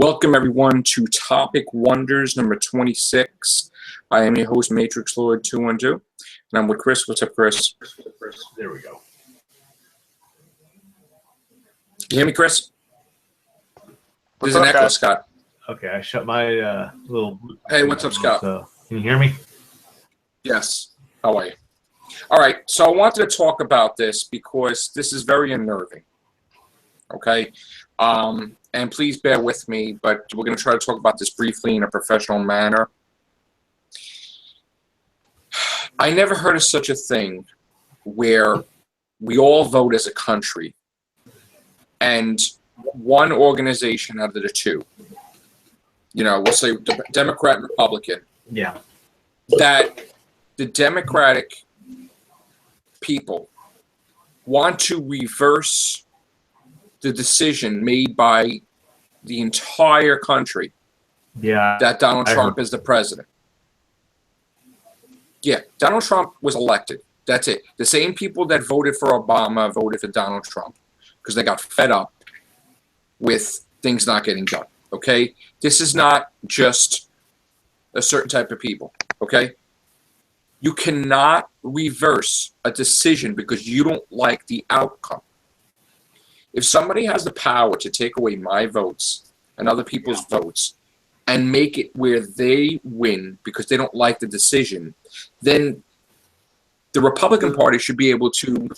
Welcome, everyone, to Topic Wonders number 26. I am your host, Matrix Lord 212, and I'm with Chris. What's up, Chris? There we go. You hear me, Chris? There's What's an up, echo, guys? Scott. Okay, I shut my little. Hey, what's up, Scott? So, can you hear me? Yes. How are you? All right, so I wanted to talk about this because this is very unnerving, okay? And please bear with me, but we're going to try to talk about this briefly in a professional manner. I never heard of such a thing where we all vote as a country and one organization out of the two, we'll say Democrat and Republican, Yeah. that the Democratic people want to reverse the decision made by the entire country Yeah. that Donald Trump is the president. Yeah, Donald Trump was elected. That's it. The same people that voted for Obama voted for Donald Trump because they got fed up with things not getting done. Okay? This is not just a certain type of people. Okay? You cannot reverse a decision because you don't like the outcome. If somebody has the power to take away my votes and other people's votes and make it where they win because they don't like the decision, then the Republican Party should be able to,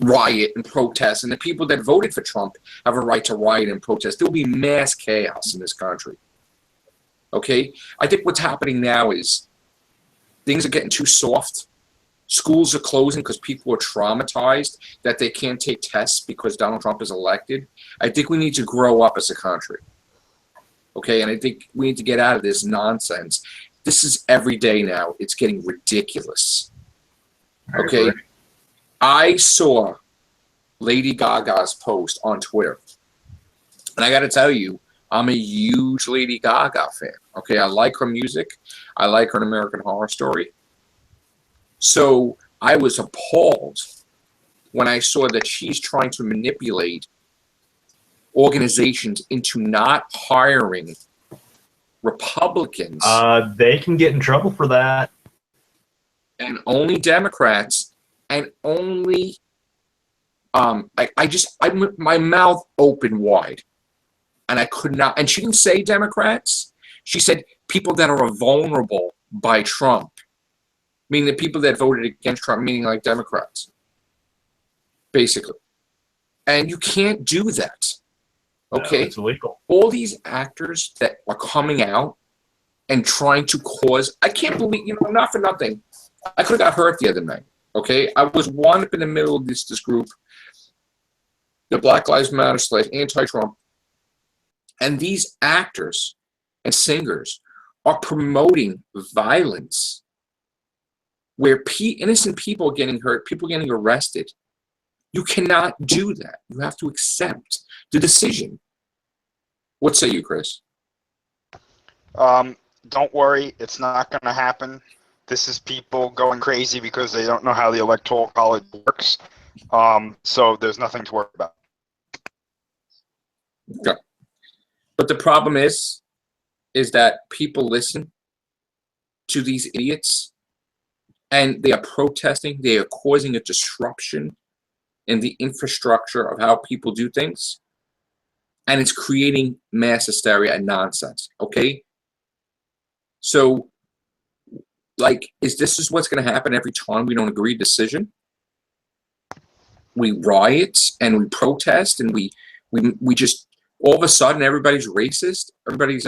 riot and protest. And the people that voted for Trump have a right to riot and protest. There will be mass chaos in this country. Okay? I think what's happening now is things are getting too soft. Schools are closing because people are traumatized that they can't take tests because Donald Trump is elected. I think we need to grow up as a country. Okay? And I think we need to get out of this nonsense. This is every day now. It's getting ridiculous. Okay? I saw Lady Gaga's post on Twitter. And I got to tell you, I'm a huge Lady Gaga fan. Okay? I like her music. I like her American Horror Story. So I was appalled when I saw that she's trying to manipulate organizations into not hiring Republicans They can get in trouble for that. and only Democrats and only my mouth opened wide and I could not, and she didn't say Democrats, she said people that are vulnerable by Trump, meaning the people that voted against Trump, meaning like Democrats, basically. And you can't do that. Okay? No, it's illegal. All these actors that are coming out and trying to cause, I can't believe, not for nothing, I could have got hurt the other night. Okay? I was wound up in the middle of this group, the Black Lives Matter / anti-Trump, and these actors and singers are promoting violence where innocent people are getting hurt, people getting arrested. You cannot do that. You have to accept the decision. What say you, Chris? Don't worry, it's not going to happen. This is people going crazy because they don't know how the Electoral College works. So there's nothing to worry about. Okay. But the problem is that people listen to these idiots and they are protesting. They are causing a disruption in the infrastructure of how people do things. And it's creating mass hysteria and nonsense. Okay? So, is this what's going to happen every time we don't agree with a decision? We riot and we protest and we just, all of a sudden, everybody's racist. Everybody's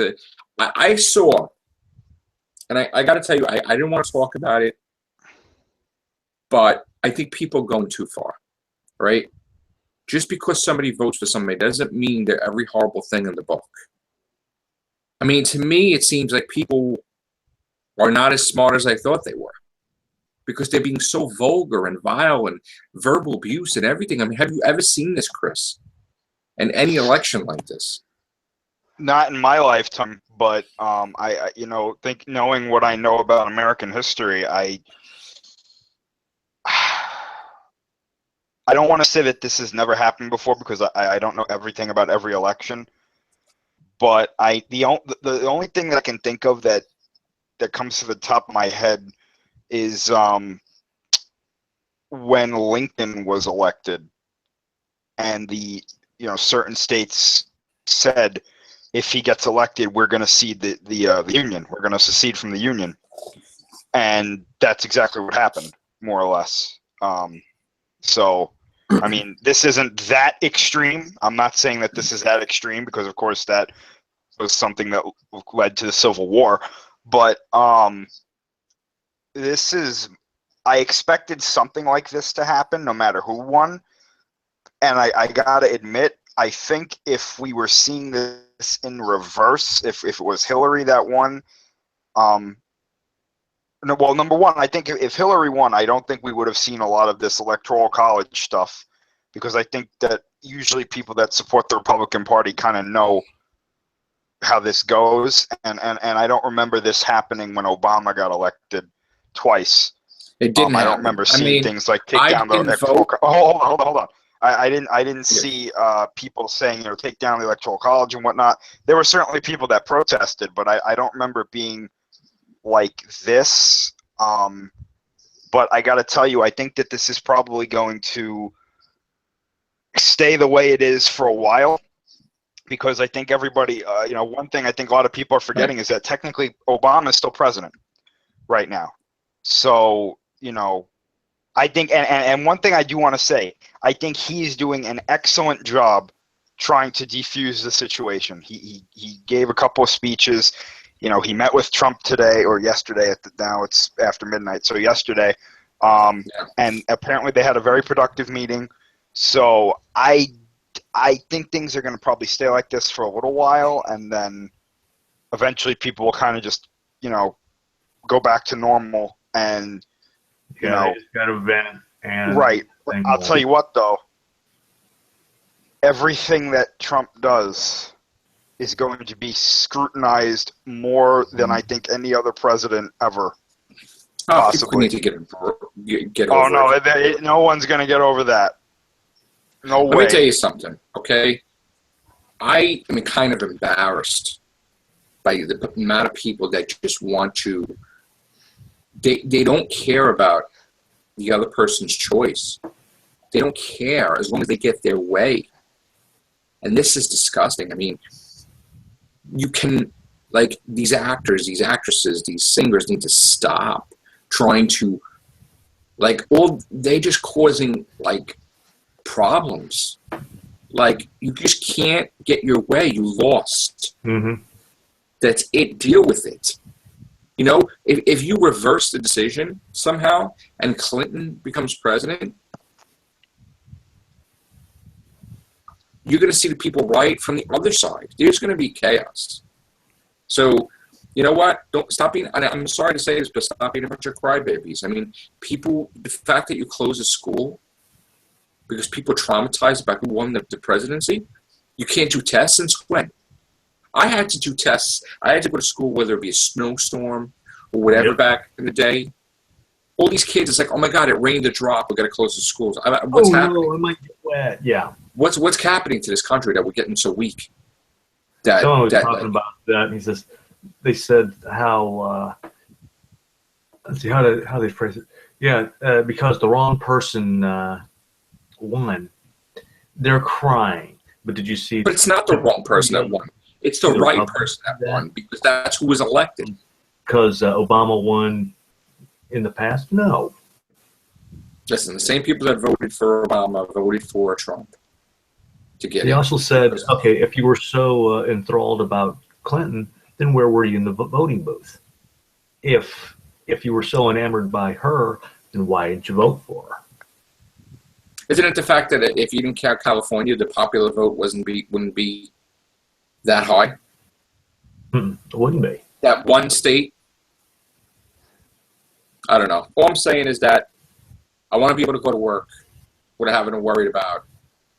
I saw, and I got to tell you, I didn't want to talk about it, but I think people are going too far, right? Just because somebody votes for somebody doesn't mean they're every horrible thing in the book. I mean, to me, it seems like people are not as smart as I thought they were because they're being so vulgar and vile and verbal abuse and everything. I mean, have you ever seen this, Chris? In any election like this? Not in my lifetime, but I think knowing what I know about American history, I don't want to say that this has never happened before because I don't know everything about every election. But the only thing that I can think of that comes to the top of my head is when Lincoln was elected, and certain states said, if he gets elected, we're going to cede the union. We're going to secede from the union, and that's exactly what happened, more or less. So, I mean, this isn't that extreme. I'm not saying that this is that extreme because, of course, that was something that led to the Civil War. But this is, I expected something like this to happen no matter who won. And I got to admit, I think if we were seeing this in reverse, if it was Hillary that won, no, well, number one, I think if Hillary won, I don't think we would have seen a lot of this electoral college stuff, because I think that usually people that support the Republican Party kind of know how this goes, and I don't remember this happening when Obama got elected twice. It didn't I happen. don't remember seeing things like take I down the didn't electoral. vote. Hold on. I didn't see people saying, take down the electoral college and whatnot. There were certainly people that protested, but I don't remember it being like this. But I got to tell you, I think that this is probably going to stay the way it is for a while, because I think everybody, one thing I think a lot of people are forgetting is that technically Obama is still president right now. So, I think, and one thing I do want to say, I think he's doing an excellent job trying to defuse the situation. He gave a couple of speeches. He met with Trump today or yesterday. Now it's after midnight, so yesterday. And apparently they had a very productive meeting. So I think things are going to probably stay like this for a little while, and then eventually people will kind of just, go back to normal. And They just got to vent. And right. I'll tell you what, though. Everything that Trump does is going to be scrutinized more than I think any other president ever. Possibly. People need to get over it. No one's going to get over that. No way. Let me tell you something, okay? I am kind of embarrassed by the amount of people that just want to. They don't care about the other person's choice. They don't care as long as they get their way. And this is disgusting. I mean, you can, these actors, these actresses, these singers need to stop trying to, they just causing, problems. You just can't get your way. You lost. Mm-hmm. That's it. Deal with it. If you reverse the decision somehow and Clinton becomes president, you're going to see the people right from the other side. There's going to be chaos. So, you know what? Don't stop being. I'm sorry to say this, but stop being a bunch of crybabies. I mean, the fact that you close a school because people are traumatized about who won the presidency, you can't do tests since when? I had to do tests. I had to go to school, whether it be a snowstorm or whatever back in the day. All these kids, it's like, oh my God, it rained a drop. We got to close the schools. What's happening? No, I might get wet. Yeah. What's happening to this country that we're getting so weak? Someone was talking about that, and he says they said how. Let's see how they phrase it. Yeah, because the wrong person won, they're crying. But did you see? But it's not the wrong person that won. It's the right person that won, because that's who was elected. Because Obama won in the past? No. Listen, the same people that voted for Obama voted for Trump to get. He also said, okay, if you were so enthralled about Clinton, then where were you in the voting booth? If you were so enamored by her, then why didn't you vote for her? Isn't it the fact that if you didn't count California, the popular vote wouldn't be that high? It wouldn't be. That one state? I don't know. All I'm saying is that I want to be able to go to work without having to worry about,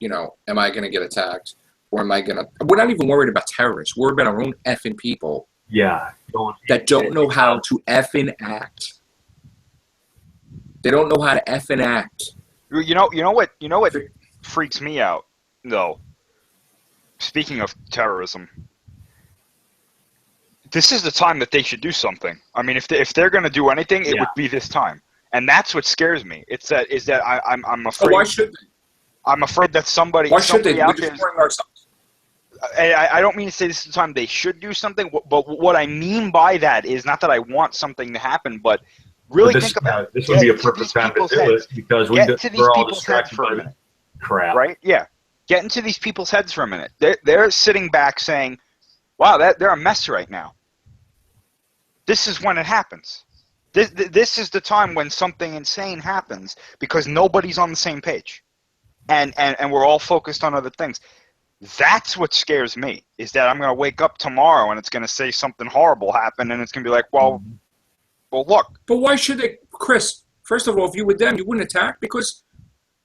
am I going to get attacked? Or am I going to... We're not even worried about terrorists. We're about our own effing people. Yeah. That don't know how to effing act. They don't know how to effing act. You know what freaks me out though. Speaking of terrorism, this is the time that they should do something. I mean, if they're going to do anything, it would be this time, and that's what scares me. It's that I'm afraid. Oh, why should they? I'm afraid that somebody. Why should they? We're out there destroying ourselves. I don't mean to say this is the time they should do something, but what I mean by that is not that I want something to happen, but really think about this would be a perfect time to do it because we're all distracted by that crap. Right? Yeah. Get into these people's heads for a minute. They're sitting back saying, wow, they're a mess right now. This is when it happens. This is the time when something insane happens because nobody's on the same page. And we're all focused on other things. That's what scares me, is that I'm going to wake up tomorrow and it's going to say something horrible happened and it's going to be like, well, look. But why should they, Chris? First of all, if you were them, you wouldn't attack because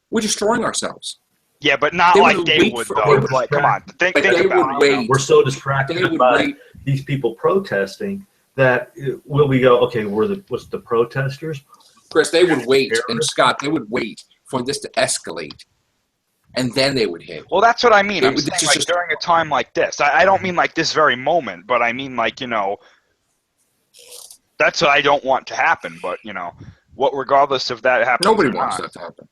we're destroying ourselves. Yeah, but not like they would, though. Like, come on, think about it. We're so distracted by these people protesting that will we go, okay, what's the protesters? Chris, they would wait, and Scott, they would wait for this to escalate, and then they would hit. Well, that's what I mean. I'm saying, like, during a time like this. I don't mean like this very moment, but I mean like, that's what I don't want to happen. But, regardless of that happens nobody or wants not, that to happen.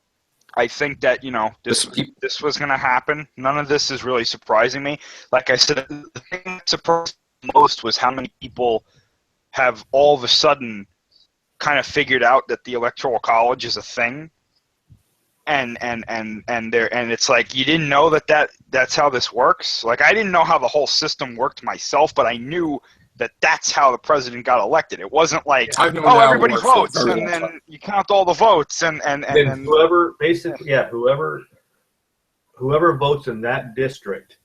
I think that, this was going to happen. None of this is really surprising me. Like I said, the thing that surprised me most was how many people have all of a sudden kind of figured out that the Electoral College is a thing. And it's like, you didn't know that's how this works. Like, I didn't know how the whole system worked myself, but I knew that's how the president got elected. It wasn't like, everybody votes, and then you count all the votes, and whoever basically, whoever votes in that district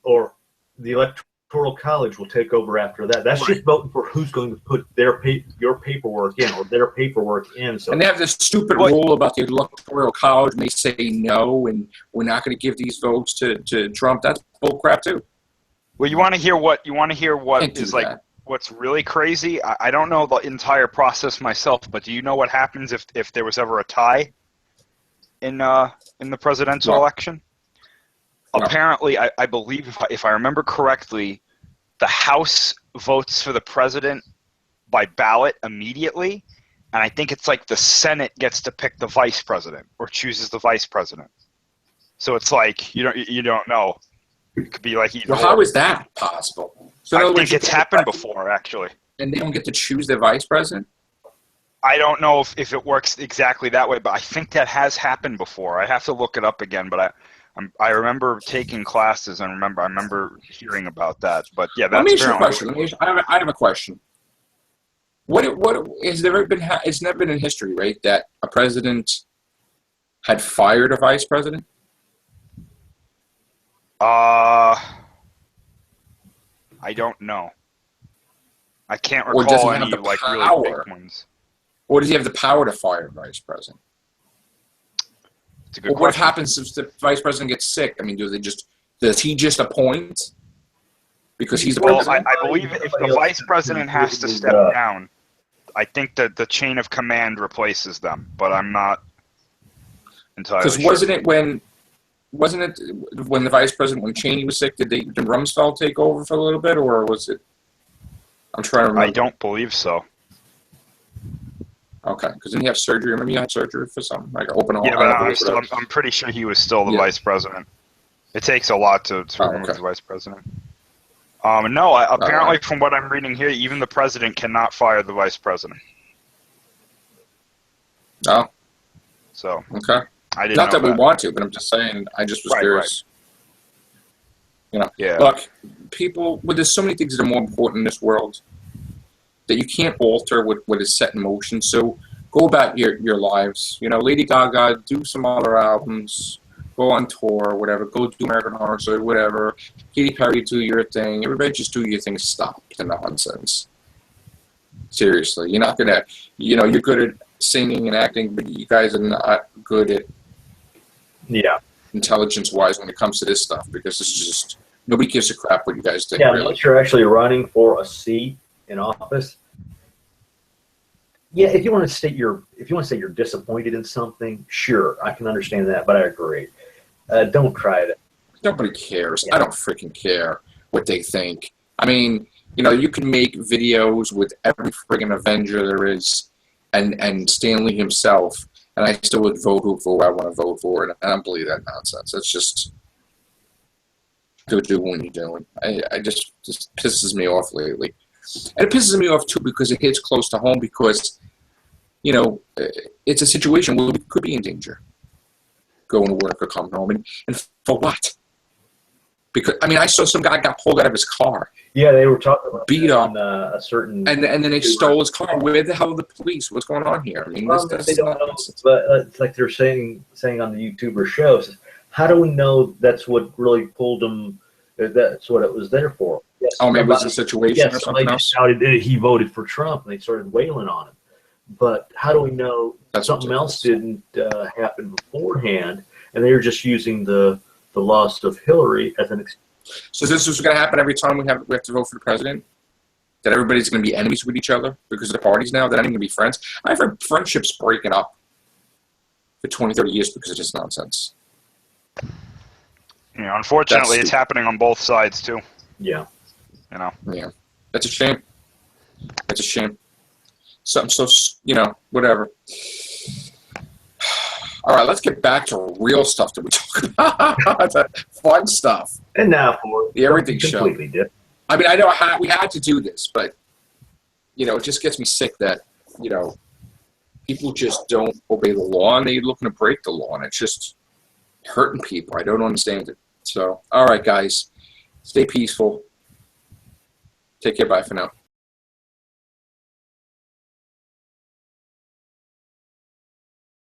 or the Electoral College will take over after that. That's just voting for who's going to put your paperwork in or their paperwork in. So, and they have this stupid rule about the Electoral College, and they say no, and we're not going to give these votes to Trump. That's bullcrap too. Well, you want to hear what is like what's really crazy? I don't know the entire process myself, but do you know what happens if there was ever a tie in the presidential election? No. Apparently, I believe if I remember correctly, the House votes for the president by ballot immediately, and I think it's like the Senate gets to pick the vice president or chooses the vice president. So it's like you don't know. It could be like either. Well, how is that possible? So I think it's happened before, actually. And they don't get to choose their vice president? I don't know if it works exactly that way, but I think that has happened before. I have to look it up again, but I remember taking classes and I remember hearing about that. But yeah, that's. Let me ask you a question. I have a question. What has there ever been? It's never been in history, right? That a president had fired a vice president. I don't know. I can't recall any like really big ones. Or does he have the power to fire a vice president? It's a good question. What happens if the vice president gets sick? I mean, does he just appoint because he's the president? I believe if the vice president has to step down, I think that the chain of command replaces them, but I'm not entirely sure. Because wasn't it when the vice president, when Cheney was sick, did Rumsfeld take over for a little bit, or was it? I'm trying to remember. I don't believe so. Okay, because didn't he have surgery? Remember you had surgery for something like open all. Yeah, but I'm pretty sure he was still the vice president. It takes a lot to remove the vice president. No, apparently from what I'm reading here, even the president cannot fire the vice president. Oh. So. Okay. I didn't Not know that we want to, but I'm just saying. I just was curious. Right. Yeah. Look, people. Well, there's so many things that are more important in this world that you can't alter what is set in motion. So go about your lives. Lady Gaga, do some other albums. Go on tour, whatever. Go do American Horror Story, whatever. Katy Perry, do your thing. Everybody just do your thing. Stop the nonsense. Seriously, you're not gonna. You're good at singing and acting, but you guys are not good at. Yeah. Intelligence-wise, when it comes to this stuff, because it's just nobody gives a crap what you guys think. Yeah, really. unless you're actually running for a seat in office. Yeah, if you want to state you're disappointed in something, sure, I can understand that, but I agree. Don't try it. Nobody cares. Yeah. I don't freaking care what they think. I mean, you know, you can make videos with every friggin' Avenger there is, and Stanley himself, and I still would vote who I want to vote for, and I don't believe that nonsense. It's just do what you're doing. I just pisses me off lately. And it pisses me off, too, because it hits close to home because, you know, it's a situation where we could be in danger going to work or coming home. And for what? Because, I mean, I saw some guy got pulled out of his car. Yeah, they were talking about beat up on a certain... And then they stole his car. Where the hell are the police? What's going on here? I mean, they don't know, but it's like they're saying on the YouTuber shows, how do we know that's what really pulled him, that's what it was there for? Yes, maybe it was a situation or something else? He voted for Trump, and they started wailing on him. But how do we know something else didn't happen beforehand, and they were just using the loss of Hillary as an excuse? So this is going to happen every time we have to vote for the president? That everybody's going to be enemies with each other because of the parties now? That not even going to be friends? I've heard friendships breaking up for 20, 30 years because of this nonsense. You know, unfortunately, it's happening on both sides, too. Yeah. You know? Yeah. That's a shame. That's a shame. Something so, you know, whatever. All right, let's get back to real stuff that we talk about. Fun stuff. And now for the Everything Show. Different. I mean, I know we had to do this, but, you know, it just gets me sick that, you know, people just don't obey the law and they're looking to break the law, and it's just hurting people. I don't understand it. So, all right, guys, stay peaceful. Take care. Bye for now.